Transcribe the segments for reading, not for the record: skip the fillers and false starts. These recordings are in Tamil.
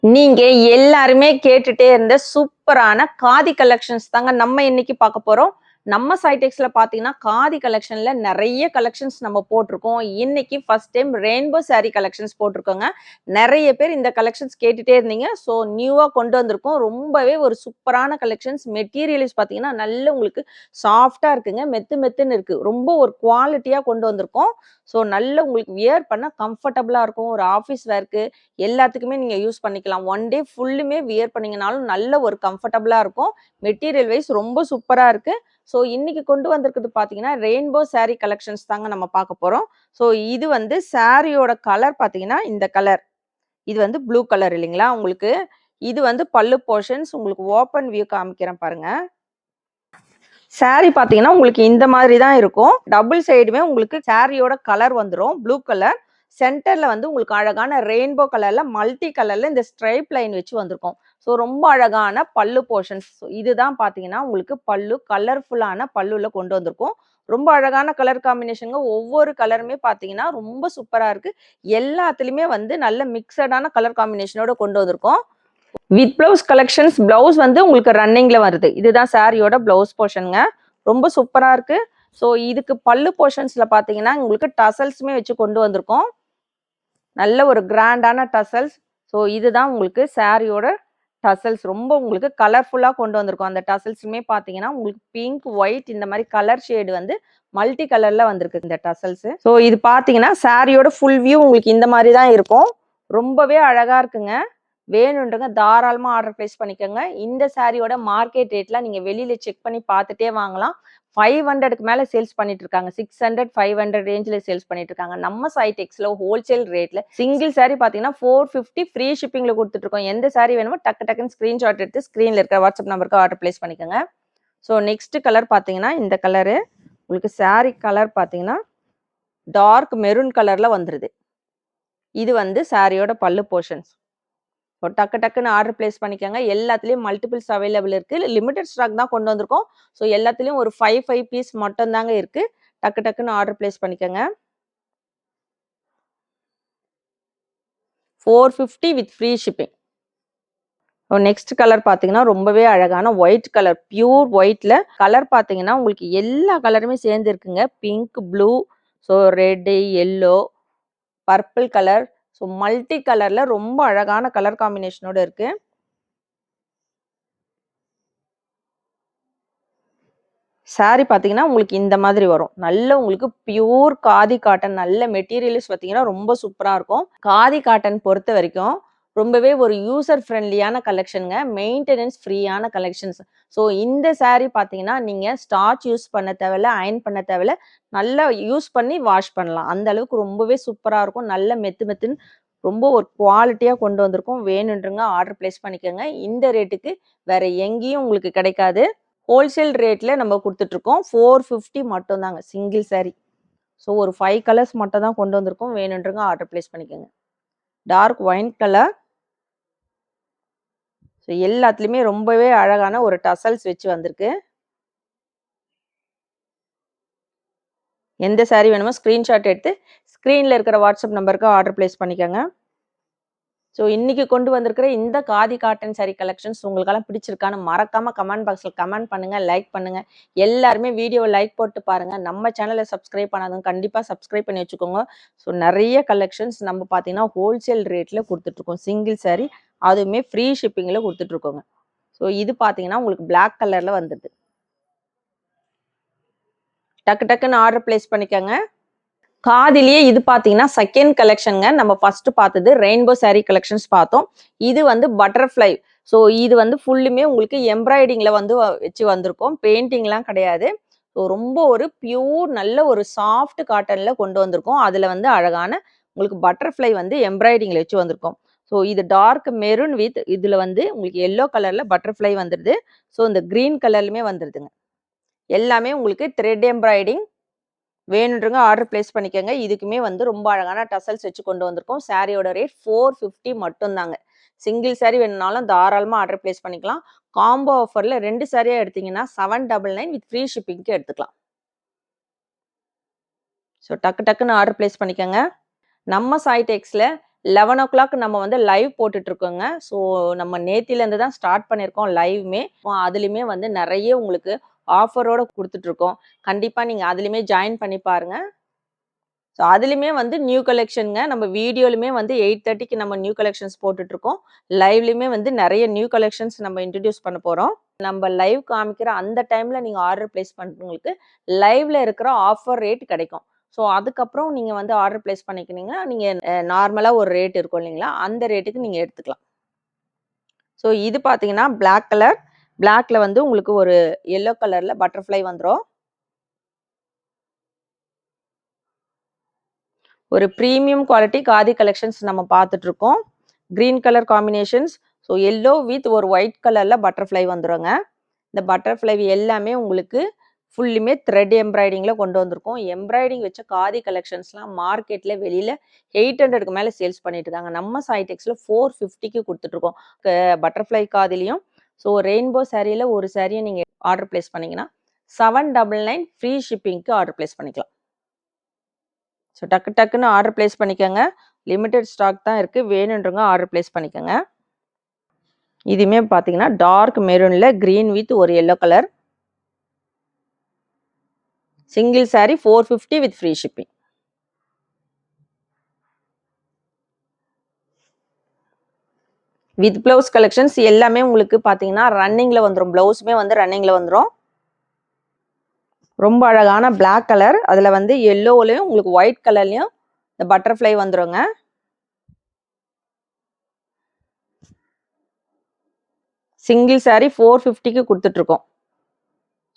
நீங்க எல்லாருமே கேட்டுட்டே இருந்த சூப்பரான காதி கலெக்ஷன்ஸ் தாங்க நம்ம இன்னைக்கு பார்க்க போறோம். நம்ம சைடெக்ஸ்ல பார்த்தீங்கன்னா, காதி கலெக்ஷன்ல நெறைய கலெக்ஷன்ஸ் நம்ம போட்டிருக்கோம். இன்னைக்கு first time rainbow sari collections போட்டிருக்கோங்க. நெறைய பேர் இந்த கலெக்ஷன்ஸ் கேட்டுட்டே இருந்தீங்க. ஸோ நியூவா கொண்டு வந்திருக்கோம். ரொம்பவே ஒரு சூப்பரான கலெக்ஷன்ஸ். மெட்டீரியல்ஸ் பார்த்தீங்கன்னா, நல்ல உங்களுக்கு சாஃப்ட்டா இருக்குங்க. மெத்து மெத்துன்னு இருக்கு. ரொம்ப ஒரு குவாலிட்டியா கொண்டு வந்திருக்கோம். ஸோ நல்ல உங்களுக்கு வியர் பண்ண கம்ஃபர்டபுளா இருக்கும். ஒரு ஆஃபீஸ் வேர்க்கு எல்லாத்துக்குமே நீங்க யூஸ் பண்ணிக்கலாம். ஒன் டே ஃபுல்லுமே வியர் பண்ணீங்கனாலும் நல்ல ஒரு கம்ஃபர்டபுளா இருக்கும். மெட்டீரியல் வைஸ் ரொம்ப சூப்பரா இருக்கு. ஸோ இன்னைக்கு கொண்டு வந்திருக்கிறது பார்த்தீங்கன்னா, ரெயின்போ சாரி கலெக்ஷன்ஸ் தாங்க நம்ம பார்க்க போறோம். ஸோ இது வந்து சாரியோட கலர் பார்த்தீங்கன்னா, இந்த கலர். இது வந்து ப்ளூ கலர் இல்லைங்களா? உங்களுக்கு இது வந்து பல்லு போர்ஷன்ஸ். உங்களுக்கு ஓப்பன் வியூ காமிக்கிறேன் பாருங்க. சாரி பார்த்தீங்கன்னா, உங்களுக்கு இந்த மாதிரி தான் இருக்கும். டபுள் சைடுமே உங்களுக்கு சாரியோட கலர் வந்துரும். Blue colour. சென்டர்ல வந்து உங்களுக்கு அழகான ரெயின்போ கலர்ல மல்டி கலர்ல இந்த ஸ்ட்ரைப் லைன் வச்சு வந்திருக்கும். ஸோ ரொம்ப அழகான பல்லு போர்ஷன்ஸ். இதுதான் பார்த்தீங்கன்னா, உங்களுக்கு பல்லு கலர்ஃபுல்லான பல்லுல கொண்டு வந்திருக்கும். ரொம்ப அழகான கலர் காம்பினேஷன்ங்க. ஒவ்வொரு கலருமே பார்த்தீங்கன்னா, ரொம்ப சூப்பரா இருக்கு. எல்லாத்துலயுமே வந்து நல்ல மிக்ஸடான கலர் காம்பினேஷனோட கொண்டு வந்திருக்கோம். வித் பிளவுஸ் கலெக்ஷன்ஸ் பிளவுஸ் வந்து உங்களுக்கு ரன்னிங்ல வருது. இதுதான் சாரியோட பிளவுஸ் போர்ஷனுங்க. ரொம்ப சூப்பரா இருக்கு. ஸோ இதுக்கு பல்லு போர்ஷன்ஸ்ல பார்த்தீங்கன்னா, உங்களுக்கு டசல்ஸுமே வச்சு கொண்டு வந்திருக்கோம். நல்ல ஒரு கிராண்டான டசல்ஸ். ஸோ இதுதான் உங்களுக்கு சாரியோட டசல்ஸ். ரொம்ப உங்களுக்கு கலர்ஃபுல்லா கொண்டு வந்திருக்கோம். அந்த டசல்ஸுமே பார்த்தீங்கன்னா, உங்களுக்கு பிங்க், ஒயிட் இந்த மாரி கலர் ஷேடு வந்து மல்டி கலர்ல வந்திருக்கு இந்த டசல்ஸ். ஸோ இது பார்த்தீங்கன்னா, சாரியோட ஃபுல் வியூ உங்களுக்கு இந்த மாரி தான் இருக்கும். ரொம்பவே அழகா இருக்குங்க. வேணுன்றவங்க தாராளமா ஆர்டர் பிளேஸ் பண்ணிக்கோங்க. இந்த சாரியோட மார்க்கெட் ரேட்ல நீங்க வெளியில செக் பண்ணி பார்த்துட்டே வாங்கலாம். 500க்கு மேல சேல்ஸ் பண்ணிட்டு இருக்காங்க. 600, 500 ரேஞ்ச்ல சேல்ஸ் பண்ணிட்டு இருக்காங்க. நம்ம சைடெக்ஸ்ல ஹோல்சேல் ரேட்ல சிங்கிள் சாரி பார்த்தீங்கன்னா 450 ஃப்ரீ ஷிப்பிங்ல கொடுத்துட்டு இருக்கோம். எந்த சாரி வேணுமோ டக்கு டக்குன்னு ஸ்கிரீன்ஷாட் எடுத்து ஸ்கிரீன்ல இருக்கிற வாட்ஸ்அப் நம்பருக்கு ஆர்டர் பிளேஸ் பண்ணிக்கோங்க. ஸோ நெக்ஸ்ட் கலர் பார்த்தீங்கன்னா இந்த கலரு. உங்களுக்கு சாரி கலர் பார்த்தீங்கன்னா டார்க் மெரூன் கலர்ல வந்துருது. இது வந்து சாரியோட பல்லு போர்ஷன்ஸ். டக்கு டக்குன்னு ஆர்டர் பிளேஸ் பண்ணிக்கோங்க. எல்லாத்துலயும் மல்டிபிள்ஸ் அவைலபிள் இருக்கு. லிமிடெட் ஸ்டாக் தான் கொண்டு வந்திருக்கோம். ஸோ எல்லாத்துலயும் ஒரு 5 பீஸ் மட்டும் தாங்க இருக்கு. டக்கு டக்குன்னு ஆர்டர் பிளேஸ் பண்ணிக்கோங்க. 450 with free shipping. Next colour பார்த்தீங்கன்னா ரொம்பவே அழகான ஒயிட் கலர். பியூர் ஒயிட்ல கலர் பார்த்தீங்கன்னா உங்களுக்கு எல்லா கலருமே சேர்ந்து இருக்குங்க. Pink, blue, so red, yellow, purple colour. So multi கலர்ல ரொம்ப அழகான கலர் காம்பினேஷனோட இருக்கு. சாரி பார்த்தீங்கன்னா, உங்களுக்கு இந்த மாதிரி வரும். நல்ல உங்களுக்கு பியூர் காதி காட்டன் நல்ல மெட்டீரியல்ஸ் பார்த்தீங்கன்னா, ரொம்ப சூப்பரா இருக்கும். காதி காட்டன் பொறுத்த வரைக்கும், ரொம்பவே ஒரு யூசர் ஃப்ரெண்ட்லியான கலெக்ஷன்ங்க. மெயின்டெனன்ஸ் ஃப்ரீயான கலெக்ஷன்ஸ். ஸோ இந்த சாரி பார்த்தீங்கன்னா, நீங்க ஸ்டார்ச் யூஸ் பண்ண தேவையில்ல, அயர்ன் பண்ண தேவையில்ல. நல்லா யூஸ் பண்ணி வாஷ் பண்ணலாம். அந்த அளவுக்கு ரொம்பவே சூப்பரா இருக்கும். நல்ல மெத்து மெத்துன்னு ரொம்ப ஒரு குவாலிட்டியா கொண்டு வந்திருக்கோம். வேணுன்றவங்க ஆர்டர் பிளேஸ் பண்ணிக்கோங்க. இந்த ரேட்டுக்கு வேற எங்கேயும் உங்களுக்கு கிடைக்காது. ஹோல்சேல் ரேட்ல நம்ம குடுத்துட்ருக்கோம். 450 மட்டும் தாங்க சிங்கிள் சாரி. ஸோ ஒரு 5 கலர்ஸ் மட்டும் தான் கொண்டு வந்திருக்கோம். வேணுன்றவங்க ஆர்டர் பிளேஸ் பண்ணிக்கோங்க. Dark wine colour. ஸோ எல்லாத்துலயுமே ரொம்பவே அழகான ஒரு டசல்ஸ் வச்சு வந்திருக்கு. எந்த சாரி வேணுமோ ஸ்கிரீன்ஷாட் எடுத்து ஸ்க்ரீன்ல இருக்கிற வாட்ஸ்அப் நம்பருக்கு ஆர்டர் பிளேஸ் பண்ணிக்கோங்க. ஸோ இன்னைக்கு கொண்டு வந்திருக்கிற இந்த காதி காட்டன் சாரி கலெக்ஷன்ஸ் உங்களுக்கெல்லாம் பிடிச்சிருக்கான்னு மறக்காம கமெண்ட் பாக்ஸில் கமெண்ட் பண்ணுங்க, லைக் பண்ணுங்க. எல்லாருமே வீடியோவை லைக் போட்டு பாருங்க. நம்ம சேனலை சப்ஸ்கிரைப் பண்ணாதவங்க கண்டிப்பாக சப்ஸ்கிரைப் பண்ணி வச்சுக்கோங்க. ஸோ நிறைய கலெக்ஷன்ஸ் நம்ம பார்த்தீங்கன்னா ஹோல்சேல் ரேட்டில் கொடுத்துட்ருக்கோம். சிங்கிள் சாரி அதுவுமே ஃப்ரீ ஷிப்பிங்கில் கொடுத்துட்ருக்கோங்க. ஸோ இது பார்த்தீங்கன்னா உங்களுக்கு பிளாக் கலரில் வந்துடுது. டக்கு டக்குன்னு ஆர்டர் பிளேஸ் பண்ணிக்கோங்க. காதிலேயே இது பார்த்தீங்கன்னா செகண்ட் கலெக்ஷனுங்க. நம்ம ஃபர்ஸ்ட் பார்த்தது ரெயின்போ சாரி கலெக்ஷன்ஸ் பார்த்தோம். இது வந்து பட்டர்ஃப்ளை. ஸோ இது வந்து ஃபுல்லுமே உங்களுக்கு எம்ப்ராய்டிங்ல வந்து வச்சு வந்திருக்கும். பெயிண்டிங்லாம் கிடையாது. ஸோ ரொம்ப ஒரு பியூர் நல்ல ஒரு சாஃப்ட் காட்டன்ல கொண்டு வந்திருக்கோம். அதுல வந்து அழகான உங்களுக்கு பட்டர்ஃப்ளை வந்து எம்ப்ராய்டிங்ல வச்சு வந்திருக்கோம். ஸோ இது டார்க் மெரூன் வித் இதுல வந்து உங்களுக்கு எல்லோ கலர்ல பட்டர்ஃப்ளை வந்துடுது. ஸோ இந்த கிரீன் கலர்லுமே வந்துடுதுங்க. எல்லாமே உங்களுக்கு த்ரெட் எம்ப்ராய்டிங். வேணுன்றவங்க ஆர்டர் பிளேஸ் பண்ணிக்கோங்க. இதுக்குமே வந்து ரொம்ப அழகான டசல்ஸ் வச்சு கொண்டு வந்திருக்கோம். சாரியோட ரேட் 450 மட்டும் தாங்க. சிங்கிள் சாரி வேணும்னாலும் தாராளமா ஆர்டர் பிளேஸ் பண்ணிக்கலாம். காம்போ ஆஃபர்ல 2 சாரியா எடுத்தீங்கன்னா 799 வித் ஃப்ரீ ஷிப்பிங்க்கு எடுத்துக்கலாம். ஸோ டக்கு டக்குன்னு ஆர்டர் பிளேஸ் பண்ணிக்கோங்க. நம்ம சாய்டெக்ஸ்ல 11:00 நம்ம வந்து லைவ் போட்டுட்டு இருக்கோங்க. ஸோ நம்ம நேத்திலேருந்து தான் ஸ்டார்ட் பண்ணியிருக்கோம் லைவ்மே. அதுலயுமே வந்து நெறைய உங்களுக்கு ஆஃபரோட குடுத்துட்டு இருக்கோம். கண்டிப்பா நீங்க அதுலயுமே ஜாயின் பண்ணி பாருங்க. ஸோ அதுலயுமே வந்து நியூ கலெக்ஷன்ங்க. நம்ம வீடியோலுமே வந்து 8:30க்கு நம்ம நியூ கலெக்ஷன்ஸ் போட்டுட்டு இருக்கோம். லைவ்லயுமே வந்து நெறைய நியூ கலெக்ஷன்ஸ் நம்ம இன்ட்ரோடியூஸ் பண்ண போறோம். நம்ம லைவ் காமிக்கிற அந்த டைம்ல நீங்க ஆர்டர் பிளேஸ் பண்றவங்களுக்கு லைவ்ல இருக்கிற ஆஃபர் ரேட் கிடைக்கும். ஸோ அதுக்கப்புறம் நீங்க வந்து ஆர்டர் பிளேஸ் பண்ணிக்கினீங்கன்னா, நீங்க நார்மலா ஒரு ரேட் இருக்கும் இல்லைங்களா? அந்த ரேட்டுக்கு நீங்க எடுத்துக்கலாம். ஸோ இது பார்த்தீங்கன்னா, பிளாக் கலர். பிளாக்ல வந்து உங்களுக்கு ஒரு எல்லோ கலர்ல பட்டர்ஃப்ளை வந்துரும். ஒரு பிரீமியம் குவாலிட்டி காதி கலெக்ஷன்ஸ் நம்ம பார்த்துட்டு இருக்கோம். Green colour combinations. So yellow with ஒரு ஒயிட் கலர்ல பட்டர்ஃப்ளை வந்துருங்க. இந்த பட்டர்ஃப்ளை எல்லாமே உங்களுக்கு ஃபுல்லுமே த்ரெட் எம்ப்ராய்டிங்ல கொண்டு வந்திருக்கோம். எம்ப்ராய்டிங் வச்ச காதி கலெக்ஷன்ஸ்லாம் மார்க்கெட்ல வெளியில 800க்கு மேல சேல்ஸ் பண்ணிட்டு இருக்காங்க. நம்ம சாய்டெக்ஸ்ல 450க்கு குடுத்துட்டு இருக்கோம். பட்டர்ஃப்ளை காதிலையும். ஸோ ரெயின்போ சாரீல ஒரு சாரிய நீங்க ஆர்டர் பிளேஸ் பண்ணீங்கன்னா 799 ஃப்ரீ ஷிப்பிங்க்கு ஆர்டர் பிளேஸ் பண்ணிக்கலாம். ஸோ டக்குன்னு ஆர்டர் பிளேஸ் பண்ணிக்கோங்க. லிமிடெட் ஸ்டாக் தான் இருக்கு. வேணுன்றவங்க ஆர்டர் பிளேஸ் பண்ணிக்கோங்க. இதுவுமே பார்த்தீங்கன்னா, டார்க் மெரூன்ல கிரீன் வித் ஒரு yellow colour. Single sorry 450 with free shipping. With blouse collections எல்லாமே உங்களுக்கு பார்த்தீங்கன்னா, ரன்னிங்ல வந்துரும். பிளவுஸுமே வந்து ரன்னிங்ல வந்துரும். ரொம்ப அழகான பிளாக் கலர். அதுல வந்து எல்லோலயும் உங்களுக்கு ஒயிட் கலர்லயும் இந்த பட்டர்ஃப்ளை வந்துருங்க. சிங்கிள் சாரி 450க்கு குடுத்துட்டு இருக்கோம்.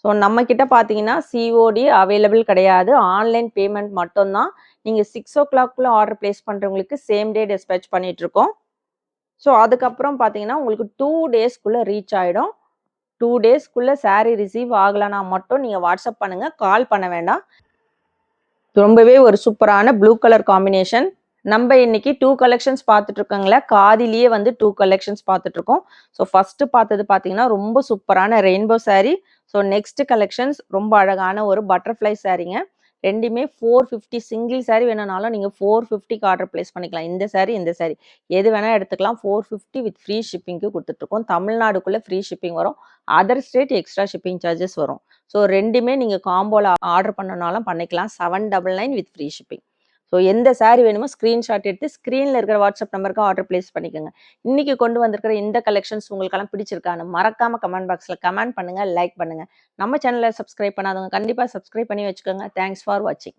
ஸோ நம்ம கிட்ட பார்த்தீங்கன்னா, சிஓடி அவைலபிள் கிடையாது. ஆன்லைன் பேமெண்ட் மட்டும் தான். நீங்க 6:00க்குள்ள ஆர்டர் பிளேஸ் பண்றவங்களுக்கு சேம் டே டிஸ்பேட்ச் பண்ணிட்டு இருக்கோம். ஸோ அதுக்கப்புறம் பார்த்தீங்கன்னா, உங்களுக்கு 2 டேஸ்க்குள்ள ரீச் ஆயிடும். 2 டேஸ்க்குள்ள சாரி ரிசீவ் ஆகலனா மட்டும் நீங்க வாட்ஸ்அப் பண்ணுங்க. கால் பண்ண வேண்டாம். ரொம்பவே ஒரு சூப்பரான ப்ளூ கலர் காம்பினேஷன். நம்ம இன்னைக்கு 2 கலெக்ஷன்ஸ் பார்த்துட்டு இருக்கோங்களா. காதிலேயே வந்து 2 கலெக்ஷன்ஸ் பார்த்துட்டு இருக்கோம். ஸோ ஃபர்ஸ்ட் பார்த்தது பார்த்தீங்கன்னா, ரொம்ப சூப்பரான rainbow sorry. So next collections ரொம்ப அழகான ஒரு பட்டர்ஃப்ளை சாரீங்க. 2மே 450 சிங்கிள் சாரி வேணும்னாலும் நீங்க 450க்கு ஆர்டர் பிளேஸ் பண்ணிக்கலாம். இந்த சாரி, இந்த சாரி எது வேணா எடுத்துக்கலாம். 450 வித் ஃப்ரீ ஷிப்பிங்க்கு குடுத்துட்டு இருக்கோம். தமிழ்நாடுக்குள்ள ஃப்ரீ ஷிப்பிங் வரும். Other state extra shipping charges வரும். ஸோ 2மே நீங்க காம்போல ஆர்டர் பண்ணனாலும் பண்ணிக்கலாம். 799 வித் ஃப்ரீ ஷிப்பிங். ஸோ எந்த சாரி வேணுமோ ஸ்க்ரீன்ஷாட் எடுத்து ஸ்க்ரீன்ல இருக்கிற வாட்ஸ்அப் நம்பருக்கு ஆர்டர் பிளேஸ் பண்ணிக்கோங்க. இன்னைக்கு கொண்டு வந்திருக்கிற இந்த கலெக்ஷன்ஸ் உங்களுக்கெல்லாம் பிடிச்சிருக்கான்னு மறக்காம கமெண்ட் பாக்ஸ்ல கமெண்ட் பண்ணுங்க, லைக் பண்ணுங்க. நம்ம சேனலை சப்ஸ்கிரைப் பண்ணாதவங்க கண்டிப்பா சப்ஸ்கிரைப் பண்ணி வச்சுக்கோங்க. தேங்க்ஸ் ஃபார் வாட்சிங்.